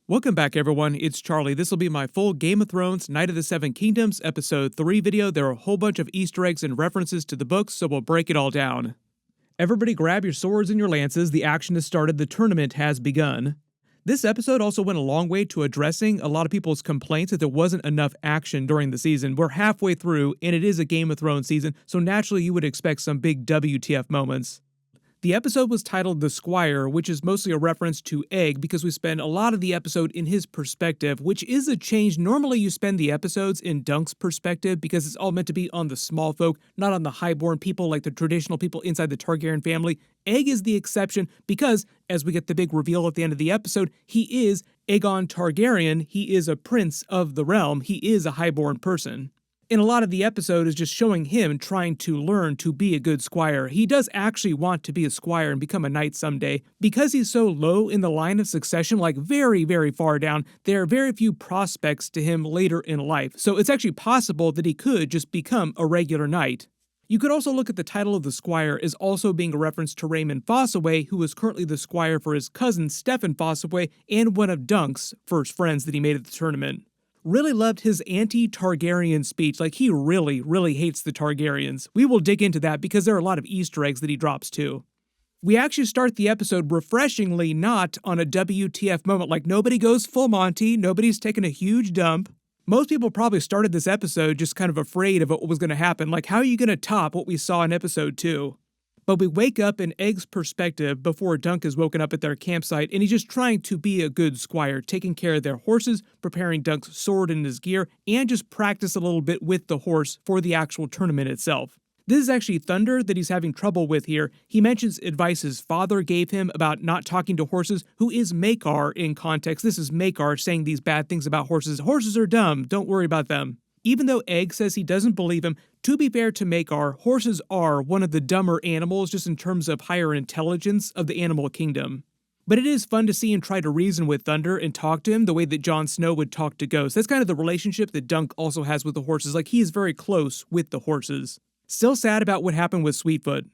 Welcome back, everyone. It's Charlie. This will be my full Game of Thrones Night of the Seven Kingdoms Episode 3 video. There are a whole bunch of Easter eggs and references to the books, so we'll break it all down. Everybody grab your swords and your lances. The action has started. The tournament has begun. This episode also went a long way to addressing a lot of people's complaints that there wasn't enough action during the season. We're halfway through, and it is a Game of Thrones season, so naturally you would expect some big WTF moments. The episode was titled The Squire, which is mostly a reference to Egg because we spend a lot of the episode in his perspective, which is a change. Normally you spend the episodes in Dunk's perspective because it's all meant to be on the small folk, not on the highborn people like the traditional people inside the Targaryen family. Egg is the exception because, as we get the big reveal at the end of the episode, he is Aegon Targaryen. He is a prince of the realm. He is a highborn person. And a lot of the episode is just showing him trying to learn to be a good squire. He does actually want to be a squire and become a knight someday. Because he's so low in the line of succession, like very, very far down, there are very few prospects to him later in life. So it's actually possible that he could just become a regular knight. You could also look at the title of the Squire as also being a reference to Raymond Fossaway, who is currently the squire for his cousin Stefan Fossaway and one of Dunk's first friends that he made at the tournament. Really loved his anti-Targaryen speech. Like, he really, really hates the Targaryens. We will dig into that because there are a lot of Easter eggs that he drops too. We actually start the episode refreshingly not on a WTF moment. Like, nobody goes full Monty, nobody's taking a huge dump. Most people probably started this episode just kind of afraid of what was going to happen. Like, how are you going to top what we saw in episode 2? But we wake up in Egg's perspective before Dunk is woken up at their campsite, and he's just trying to be a good squire, taking care of their horses, preparing Dunk's sword and his gear, and just practice a little bit with the horse for the actual tournament itself. This is actually Thunder that he's having trouble with here. He mentions advice his father gave him about not talking to horses, who is Maekar in context. This is Maekar saying these bad things about horses. Horses are dumb, don't worry about them. Even though Egg says he doesn't believe him, to be fair to Maekar, horses are one of the dumber animals just in terms of higher intelligence of the animal kingdom. But it is fun to see him try to reason with Thunder and talk to him the way that Jon Snow would talk to Ghost. That's kind of the relationship that Dunk also has with the horses. Like, he is very close with the horses. Still sad about what happened with Sweetfoot.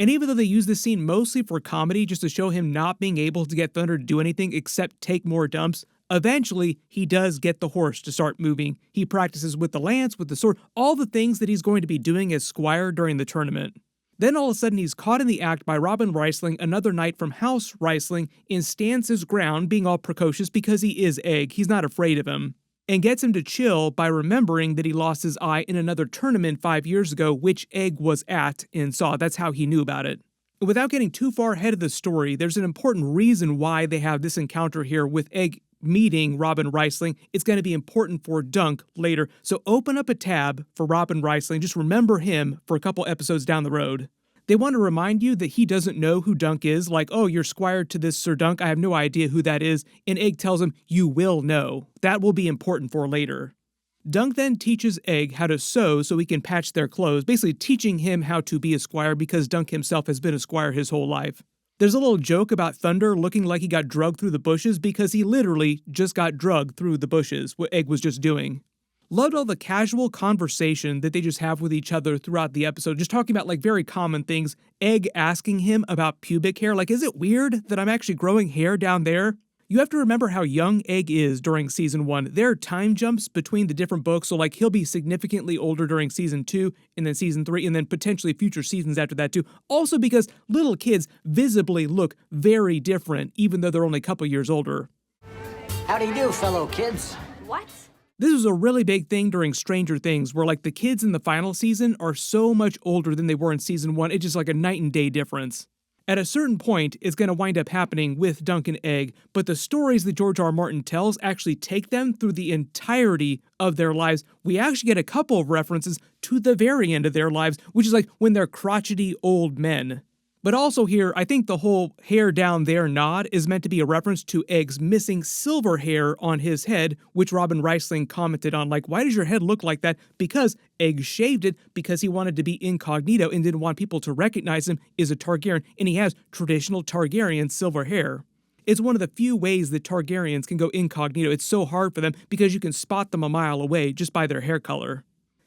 And even though they use this scene mostly for comedy just to show him not being able to get Thunder to do anything except take more dumps, eventually, he does get the horse to start moving. He practices with the lance, with the sword, all the things that he's going to be doing as Squire during the tournament. Then all of a sudden he's caught in the act by Robin Riesling, another knight from House Riesling, and stands his ground, being all precocious because he is Egg. He's not afraid of him. And gets him to chill by remembering that he lost his eye in another tournament 5 years ago, which Egg was at and saw. That's how he knew about it. Without getting too far ahead of the story, there's an important reason why they have this encounter here with Egg meeting Robin Riesling. It's going to be important for Dunk later, so open up a tab for Robin Riesling. Just remember him for a couple episodes down the road. They want to remind you that he doesn't know who Dunk is, like, oh, you're squire to this Sir Dunk, I have no idea who that is, and Egg tells him, you will know. That will be important for later. Dunk then teaches Egg how to sew so he can patch their clothes, basically teaching him how to be a squire because Dunk himself has been a squire his whole life. There's a little joke about Thunder looking like he got drugged through the bushes because he literally just got drugged through the bushes, what Egg was just doing. Loved all the casual conversation that they just have with each other throughout the episode, just talking about like very common things. Egg asking him about pubic hair, like, is it weird that I'm actually growing hair down there? You have to remember how young Egg is during season 1. There are time jumps between the different books, so like he'll be significantly older during season 2, and then season 3, and then potentially future seasons after that too. Also because little kids visibly look very different, even though they're only a couple years older. How do you do, fellow kids? What? This was a really big thing during Stranger Things, where like the kids in the final season are so much older than they were in season 1. It's just like a night and day difference. At a certain point, it's going to wind up happening with Dunk and Egg, but the stories that George R. R. Martin tells actually take them through the entirety of their lives. We actually get a couple of references to the very end of their lives, which is like when they're crotchety old men. But also here, I think the whole hair down there nod is meant to be a reference to Egg's missing silver hair on his head, which Robin Riesling commented on, like, why does your head look like that? Because Egg shaved it because he wanted to be incognito and didn't want people to recognize him as a Targaryen, and he has traditional Targaryen silver hair. It's one of the few ways that Targaryens can go incognito. It's so hard for them because you can spot them a mile away just by their hair color.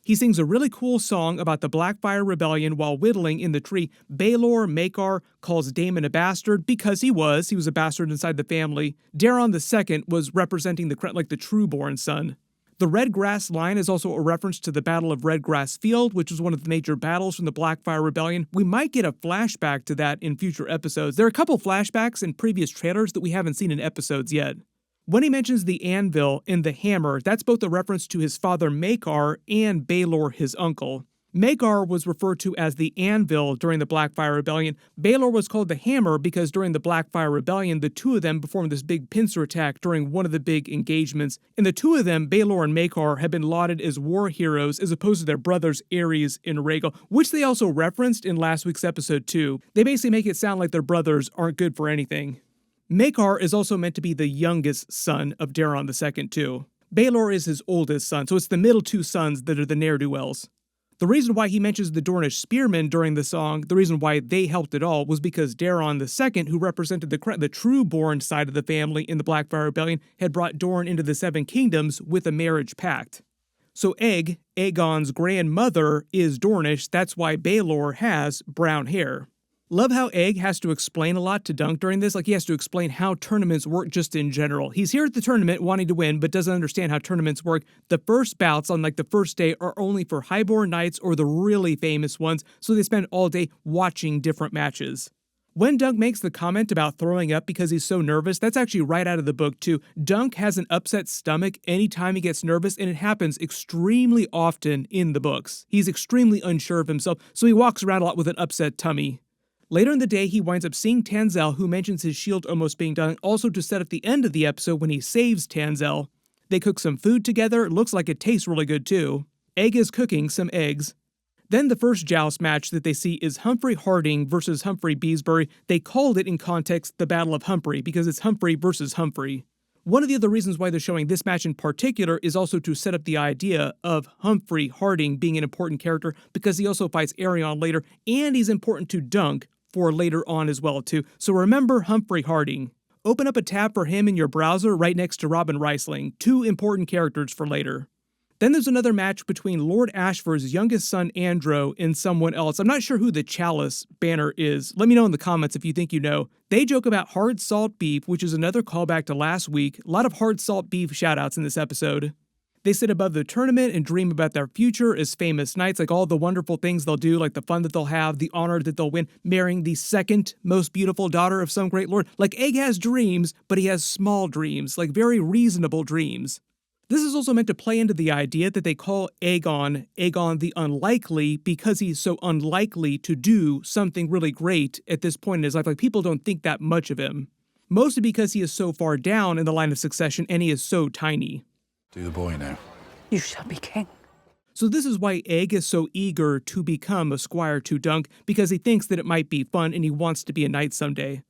He sings a really cool song about the Blackfyre rebellion while whittling in the tree. Baelor, Maekar, calls Daemon a bastard because he was a bastard inside the family. Daeron II was representing the true-born son. The Red Grass line is also a reference to the Battle of Red Grass Field, which was one of the major battles from the Blackfyre Rebellion. We might get a flashback to that in future episodes. There are a couple flashbacks in previous trailers that we haven't seen in episodes yet. When he mentions the anvil and the hammer, that's both a reference to his father Maekar and Baelor, his uncle. Maekar was referred to as the anvil during the Blackfyre Rebellion. Baelor was called the hammer because during the Blackfyre Rebellion, the two of them performed this big pincer attack during one of the big engagements. And the two of them, Baelor and Maekar, have been lauded as war heroes as opposed to their brothers Aerys and Rhaegal, which they also referenced in last week's episode too. They basically make it sound like their brothers aren't good for anything. Maekar is also meant to be the youngest son of Daeron II too. Baelor is his oldest son, so it's the middle two sons that are the ne'er-do-wells. The reason why he mentions the Dornish spearmen during the song, the reason why they helped at all, was because Daeron II, who represented the true-born side of the family in the Blackfyre Rebellion, had brought Dorne into the Seven Kingdoms with a marriage pact. So Aegon's grandmother, is Dornish, that's why Baelor has brown hair. Love how Egg has to explain a lot to Dunk during this. Like, he has to explain how tournaments work just in general. He's here at the tournament wanting to win, but doesn't understand how tournaments work. The first bouts on, the first day are only for highborn knights or the really famous ones, so they spend all day watching different matches. When Dunk makes the comment about throwing up because he's so nervous, that's actually right out of the book too. Dunk has an upset stomach anytime he gets nervous, and it happens extremely often in the books. He's extremely unsure of himself, so he walks around a lot with an upset tummy. Later in the day, he winds up seeing Tanzell, who mentions his shield almost being done, also to set up the end of the episode when he saves Tanzell. They cook some food together. It looks like it tastes really good too. Egg is cooking some eggs. Then the first joust match that they see is Humphrey Harding versus Humphrey Beesbury. They called it in context the Battle of Humphrey because it's Humphrey versus Humphrey. One of the other reasons why they're showing this match in particular is also to set up the idea of Humphrey Harding being an important character because he also fights Aerion later, and he's important to Dunk for later on as well too. So remember Humphrey Harding. Open up a tab for him in your browser right next to Robin Reisling, two important characters for later. Then there's another match between Lord Ashford's youngest son Andro and someone else. I'm not sure who the Chalice banner is. Let me know in the comments if you think you know. They joke about hard salt beef, which is another callback to last week. A lot of hard salt beef shoutouts in this episode. They sit above the tournament and dream about their future as famous knights, like all the wonderful things they'll do, like the fun that they'll have, the honor that they'll win, marrying the second most beautiful daughter of some great lord. Like, Egg has dreams, but he has small dreams, like very reasonable dreams. This is also meant to play into the idea that they call Aegon the Unlikely because he's so unlikely to do something really great at this point in his life. Like, people don't think that much of him. Mostly because he is so far down in the line of succession and he is so tiny. Do the boy now. You shall be king. So this is why Egg is so eager to become a squire to Dunk, because he thinks that it might be fun and he wants to be a knight someday.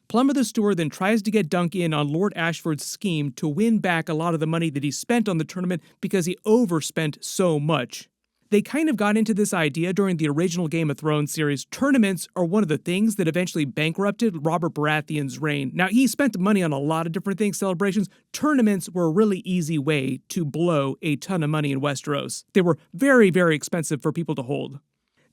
Plumber the Steward then tries to get Dunk in on Lord Ashford's scheme to win back a lot of the money that he spent on the tournament because he overspent so much. They kind of got into this idea during the original Game of Thrones series. Tournaments are one of the things that eventually bankrupted Robert Baratheon's reign. Now, he spent money on a lot of different things, celebrations. Tournaments were a really easy way to blow a ton of money in Westeros. They were very, very expensive for people to hold.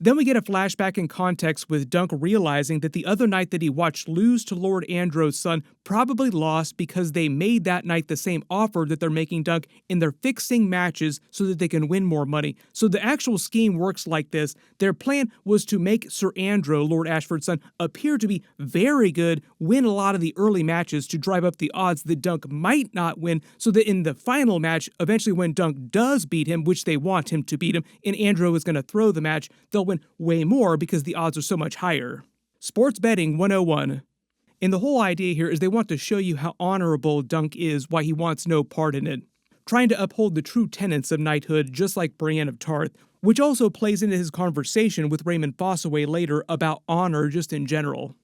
Then we get a flashback in context with Dunk realizing that the other night that he watched lose to Lord Andro's son probably lost because they made that night the same offer that they're making Dunk, and they're fixing matches so that they can win more money. So the actual scheme works like this. Their plan was to make Sir Andro, Lord Ashford's son, appear to be very good, win a lot of the early matches to drive up the odds that Dunk might not win, so that in the final match, eventually when Dunk does beat him, which they want him to beat him, and Andro is going to throw the match, they'll win way more because the odds are so much higher. Sports betting 101. And the whole idea here is they want to show you how honorable Dunk is, why he wants no part in it. Trying to uphold the true tenets of knighthood, just like Brienne of Tarth, which also plays into his conversation with Raymond Fossaway later about honor just in general.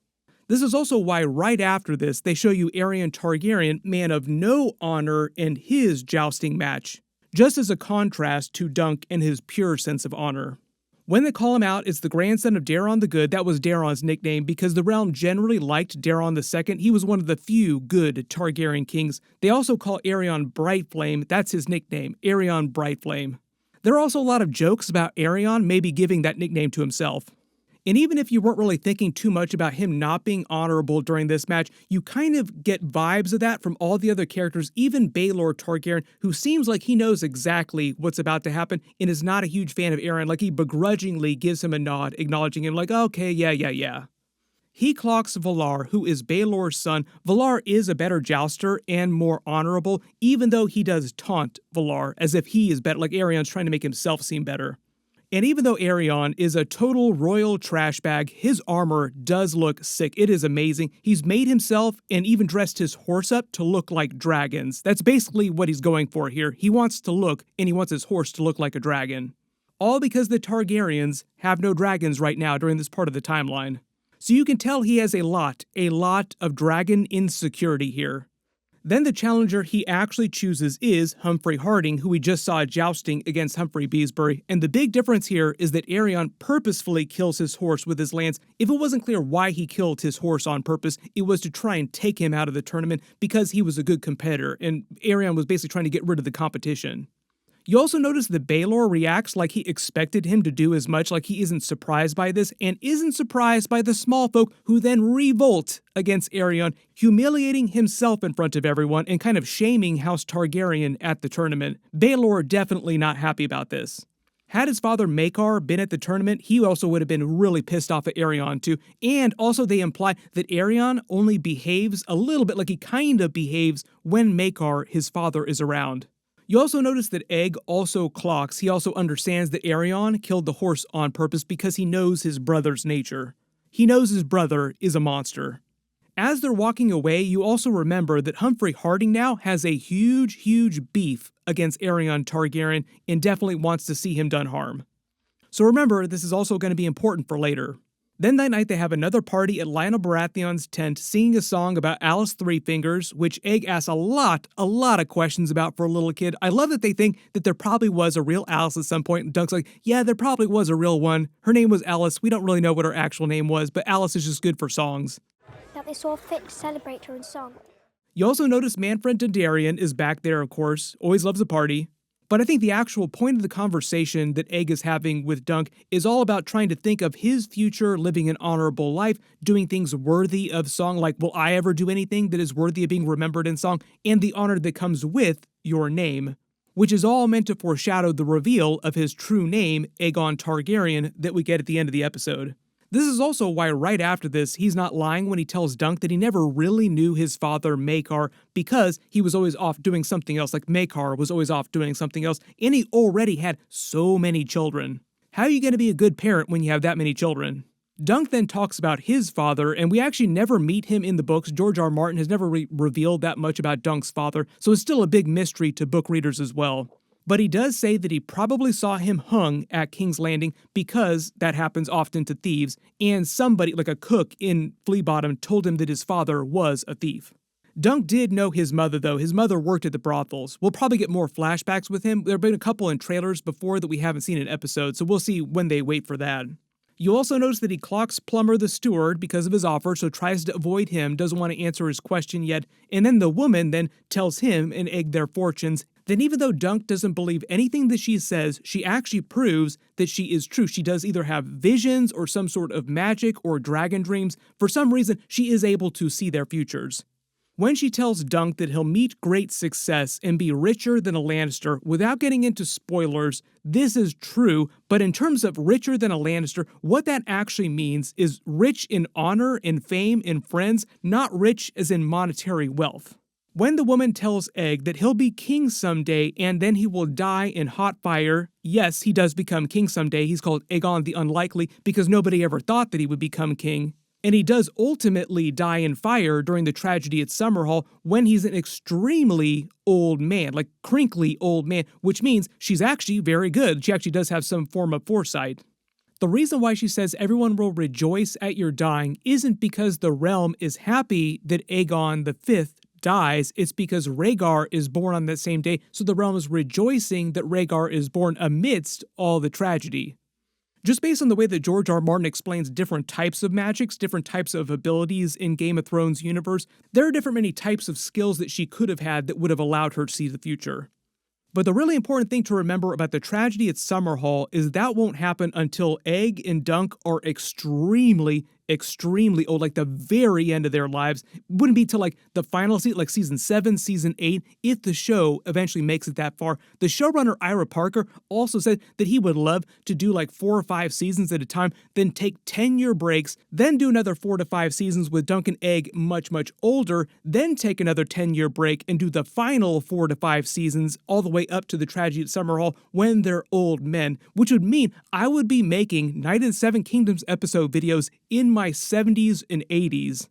This is also why right after this, they show you Aerion Targaryen, man of no honor, and his jousting match, just as a contrast to Dunk and his pure sense of honor. When they call him out, it's the grandson of Daeron the Good. That was Daeron's nickname because the realm generally liked Daeron II. He was one of the few good Targaryen kings. They also call Aerion Brightflame. That's his nickname, Aerion Brightflame. There are also a lot of jokes about Aerion maybe giving that nickname to himself. And even if you weren't really thinking too much about him not being honorable during this match, you kind of get vibes of that from all the other characters, even Baelor Targaryen, who seems like he knows exactly what's about to happen and is not a huge fan of Aerion, like he begrudgingly gives him a nod, acknowledging him like, okay, yeah. He clocks Valarr, who is Baelor's son. Valarr is a better jouster and more honorable, even though he does taunt Valarr as if he is better, like Aerion's trying to make himself seem better. And even though Aerion is a total royal trash bag, his armor does look sick. It is amazing. He's made himself and even dressed his horse up to look like dragons. That's basically what he's going for here. He wants to look, and he wants his horse to look like a dragon. All because the Targaryens have no dragons right now during this part of the timeline. So you can tell he has a lot of dragon insecurity here. Then the challenger he actually chooses is Humphrey Harding, who we just saw jousting against Humphrey Beesbury, and the big difference here is that Aerion purposefully kills his horse with his lance. If it wasn't clear why he killed his horse on purpose, it was to try and take him out of the tournament because he was a good competitor, and Aerion was basically trying to get rid of the competition. You also notice that Baelor reacts like he expected him to do as much, like he isn't surprised by this, and isn't surprised by the small folk who then revolt against Aerion, humiliating himself in front of everyone and kind of shaming House Targaryen at the tournament. Baelor definitely not happy about this. Had his father Maekar been at the tournament, he also would have been really pissed off at Aerion too, and also they imply that Aerion only behaves a little bit like he kind of behaves when Maekar, his father, is around. You also notice that Egg also clocks. He also understands that Aerion killed the horse on purpose because he knows his brother's nature. He knows his brother is a monster. As they're walking away, you also remember that Humphrey Harding now has a huge beef against Aerion Targaryen and definitely wants to see him done harm. So remember, this is also going to be important for later. Then that night they have another party at Lionel Baratheon's tent singing a song about Alys Three Fingers, which Egg asks a lot of questions about for a little kid. I love that they think that there probably was a real Alys at some point, and Dunk's like, yeah, there probably was a real one. Her name was Alys. We don't really know what her actual name was, but Alys is just good for songs. That they saw fit to celebrate her in song. You also notice Manfred Dondarrion is back there, of course. Always loves a party. But I think the actual point of the conversation that Egg is having with Dunk is all about trying to think of his future, living an honorable life, doing things worthy of song, like will I ever do anything that is worthy of being remembered in song, and the honor that comes with your name, which is all meant to foreshadow the reveal of his true name, Aegon Targaryen, that we get at the end of the episode. This is also why right after this, he's not lying when he tells Dunk that he never really knew his father, Maekar, because he was always off doing something else, like Maekar was always off doing something else, and he already had so many children. How are you going to be a good parent when you have that many children? Dunk then talks about his father, and we actually never meet him in the books. George R. R. Martin has never revealed that much about Dunk's father, so it's still a big mystery to book readers as well. But he does say that he probably saw him hung at King's Landing because that happens often to thieves, and somebody, like a cook in Flea Bottom, told him that his father was a thief. Dunk did know his mother, though. His mother worked at the brothels. We'll probably get more flashbacks with him. There have been a couple in trailers before that we haven't seen in episodes, so we'll see when they wait for that. You also notice that he clocks Plumber the steward because of his offer, so tries to avoid him, doesn't want to answer his question yet, and then the woman then tells him and Egg their fortunes. Then even though Dunk doesn't believe anything that she says, she actually proves that she is true. She does either have visions or some sort of magic or dragon dreams. For some reason, she is able to see their futures. When she tells Dunk that he'll meet great success and be richer than a Lannister, without getting into spoilers, this is true, but in terms of richer than a Lannister, what that actually means is rich in honor and fame and friends, not rich as in monetary wealth. When the woman tells Egg that he'll be king someday and then he will die in hot fire, yes, he does become king someday. He's called Aegon the Unlikely because nobody ever thought that he would become king. And he does ultimately die in fire during the tragedy at Summerhall when he's an extremely old man, like crinkly old man, which means she's actually very good. She actually does have some form of foresight. The reason why she says everyone will rejoice at your dying isn't because the realm is happy that Aegon V dies, it's because Rhaegar is born on that same day, so the realm is rejoicing that Rhaegar is born amidst all the tragedy. Just based on the way that George R. R. Martin explains different types of magics, different types of abilities in Game of Thrones universe, there are different many types of skills that she could have had that would have allowed her to see the future. But the really important thing to remember about the tragedy at Summerhall is that won't happen until Egg and Dunk are extremely old, like the very end of their lives. It wouldn't be till like the final season, like season 7, season 8, if the show eventually makes it that far. The showrunner Ira Parker also said that he would love to do like 4 or 5 seasons at a time, then take 10-year breaks, then do another 4 to 5 seasons with Dunk and Egg much older, then take another 10-year break and do the final 4 to 5 seasons all the way up to the tragedy at Summerhall when they're old men, which would mean I would be making Night of the Seven Kingdoms episode videos in my 70s and 80s.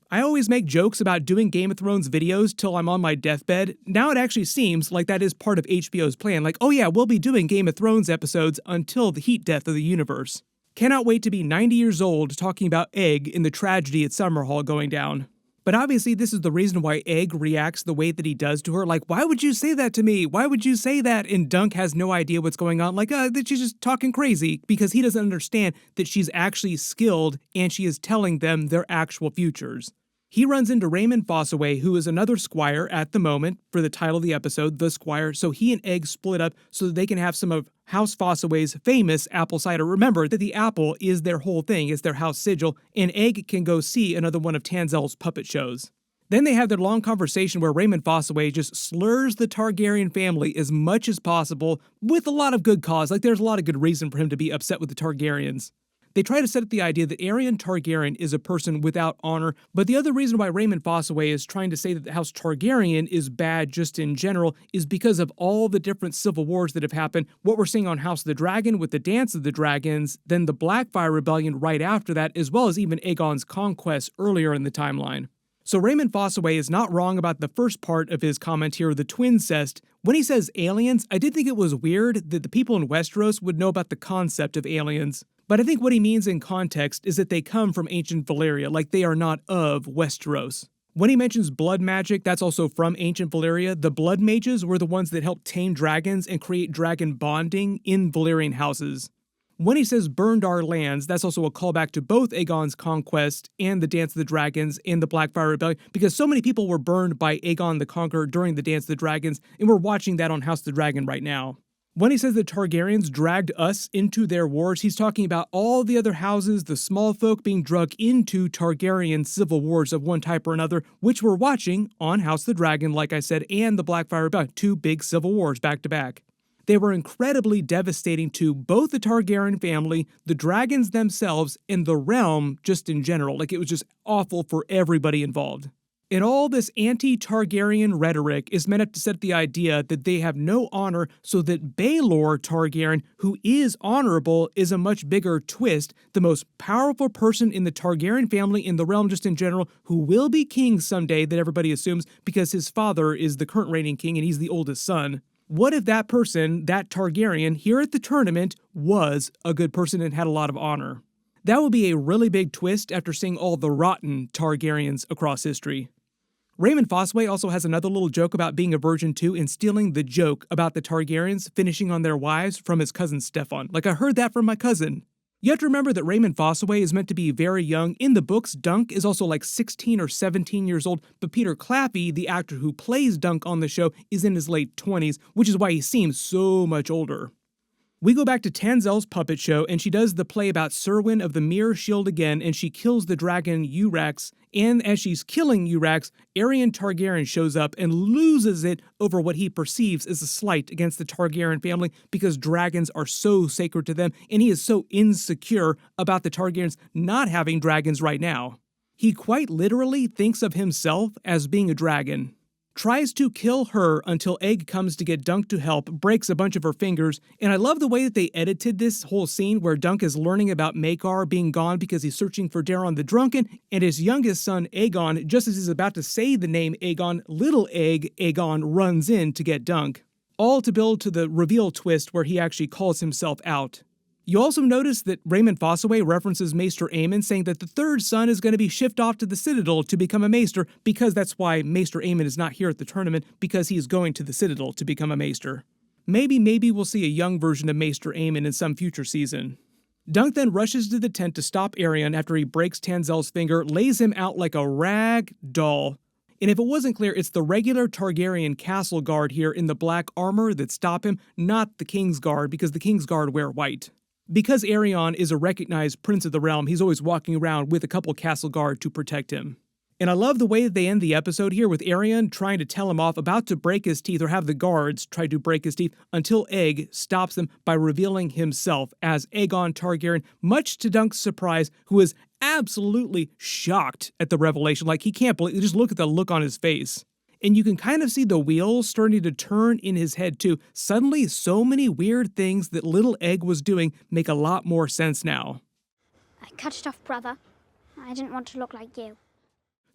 I always make jokes about doing Game of Thrones videos till I'm on my deathbed. Now it actually seems like that is part of HBO's plan. Like, oh yeah, we'll be doing Game of Thrones episodes until the heat death of the universe. Cannot wait to be 90 years old talking about Egg in the tragedy at Summerhall going down. But obviously this is the reason why Egg reacts the way that he does to her. Like, why would you say that to me? Why would you say that? And Dunk has no idea what's going on. Like, that she's just talking crazy because he doesn't understand that she's actually skilled and she is telling them their actual futures. He runs into Raymond Fossaway, who is another Squire at the moment for the title of the episode, The Squire. So he and Egg split up so that they can have some of House Fossaway's famous apple cider. Remember that the apple is their whole thing, it's their house sigil, and Egg can go see another one of Tanzel's puppet shows. Then they have their long conversation where Raymond Fossaway just slurs the Targaryen family as much as possible with a lot of good cause. Like, there's a lot of good reason for him to be upset with the Targaryens. They try to set up the idea that Aerion Targaryen is a person without honor, but the other reason why Raymond Fossaway is trying to say that the House Targaryen is bad just in general is because of all the different civil wars that have happened. What we're seeing on House of the Dragon with the Dance of the Dragons, then the Blackfyre Rebellion right after that, as well as even Aegon's conquest earlier in the timeline. So Raymond Fossaway is not wrong about the first part of his comment here, the twincest. When he says aliens, I did think it was weird that the people in Westeros would know about the concept of aliens. But I think what he means in context is that they come from ancient Valyria, like they are not of Westeros. When he mentions blood magic, that's also from ancient Valyria. The blood mages were the ones that helped tame dragons and create dragon bonding in Valyrian houses. When he says burned our lands, that's also a callback to both Aegon's conquest and the Dance of the Dragons and the Blackfyre Rebellion, because so many people were burned by Aegon the Conqueror during the Dance of the Dragons, and we're watching that on House of the Dragon right now. When he says the Targaryens dragged us into their wars, he's talking about all the other houses, the small folk being dragged into Targaryen civil wars of one type or another, which we're watching on House of the Dragon, like I said, and the Blackfyre Rebellion, 2 big civil wars back to back. They were incredibly devastating to both the Targaryen family, the dragons themselves, and the realm just in general. Like, it was just awful for everybody involved. And all this anti-Targaryen rhetoric is meant up to set the idea that they have no honor, so that Baelor Targaryen, who is honorable, is a much bigger twist, the most powerful person in the Targaryen family, in the realm just in general, who will be king someday, that everybody assumes, because his father is the current reigning king and he's the oldest son. What if that person, that Targaryen, here at the tournament, was a good person and had a lot of honor? That would be a really big twist after seeing all the rotten Targaryens across history. Raymond Fossaway also has another little joke about being a virgin too, and stealing the joke about the Targaryens finishing on their wives from his cousin Stefan. Like, I heard that from my cousin. You have to remember that Raymond Fossaway is meant to be very young. In the books, Dunk is also like 16 or 17 years old, but Peter Claffey, the actor who plays Dunk on the show, is in his late 20s, which is why he seems so much older. We go back to Tanzel's puppet show, and she does the play about Serwyn of the Mirror Shield again, and she kills the dragon Euryx, and as she's killing Euryx, Aerion Targaryen shows up and loses it over what he perceives as a slight against the Targaryen family because dragons are so sacred to them, and he is so insecure about the Targaryens not having dragons right now. He quite literally thinks of himself as being a dragon. Tries to kill her until Egg comes to get Dunk to help, breaks a bunch of her fingers, and I love the way that they edited this whole scene where Dunk is learning about Maekar being gone because he's searching for Daeron the Drunken, and his youngest son, Aegon, just as he's about to say the name Aegon, little Egg, Aegon, runs in to get Dunk. All to build to the reveal twist where he actually calls himself out. You also notice that Raymond Fossaway references Maester Aemond, saying that the third son is going to be shipped off to the Citadel to become a Maester, because that's why Maester Aemond is not here at the tournament, because he is going to the Citadel to become a Maester. Maybe we'll see a young version of Maester Aemond in some future season. Dunk then rushes to the tent to stop Aerion after he breaks Tanzel's finger, lays him out like a rag doll. And if it wasn't clear, it's the regular Targaryen castle guard here in the black armor that stop him, not the King's Guard, because the King's Guard wear white. Because Aerion is a recognized prince of the realm, he's always walking around with a couple castle guard to protect him. And I love the way that they end the episode here with Aerion trying to tell him off, about to break his teeth, or have the guards try to break his teeth, until Egg stops them by revealing himself as Aegon Targaryen, much to Dunk's surprise, who is absolutely shocked at the revelation. Like, he can't believe, just look at the look on his face. And you can kind of see the wheels starting to turn in his head too. Suddenly, so many weird things that little Egg was doing make a lot more sense now. I cut it off, brother. I didn't want to look like you.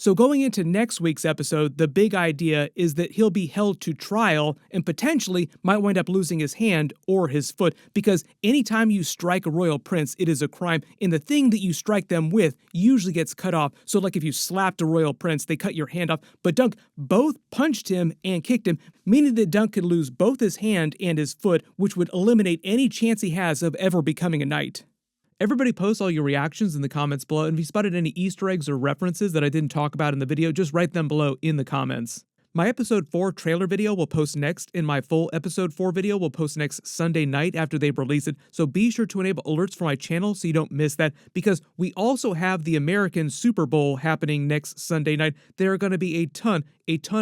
So going into next week's episode, the big idea is that he'll be held to trial and potentially might wind up losing his hand or his foot, because anytime you strike a royal prince, it is a crime, and the thing that you strike them with usually gets cut off. So like if you slapped a royal prince, they cut your hand off. But Dunk both punched him and kicked him, meaning that Dunk could lose both his hand and his foot, which would eliminate any chance he has of ever becoming a knight. Everybody post all your reactions in the comments below, and if you spotted any Easter eggs or references that I didn't talk about in the video, just write them below in the comments. My episode 4 trailer video will post next, and my full episode 4 video will post next Sunday night after they release it, so be sure to enable alerts for my channel so you don't miss that, because we also have the American Super Bowl happening next Sunday night. There are going to be a ton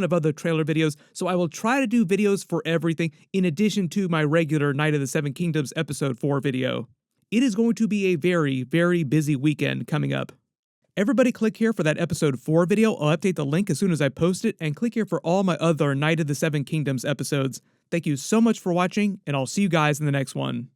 of other trailer videos, so I will try to do videos for everything in addition to my regular Night of the Seven Kingdoms episode 4 video. It is going to be a very, very busy weekend coming up. Everybody click here for that episode 4 video. I'll update the link as soon as I post it, and click here for all my other Night of the Seven Kingdoms episodes. Thank you so much for watching, and I'll see you guys in the next one.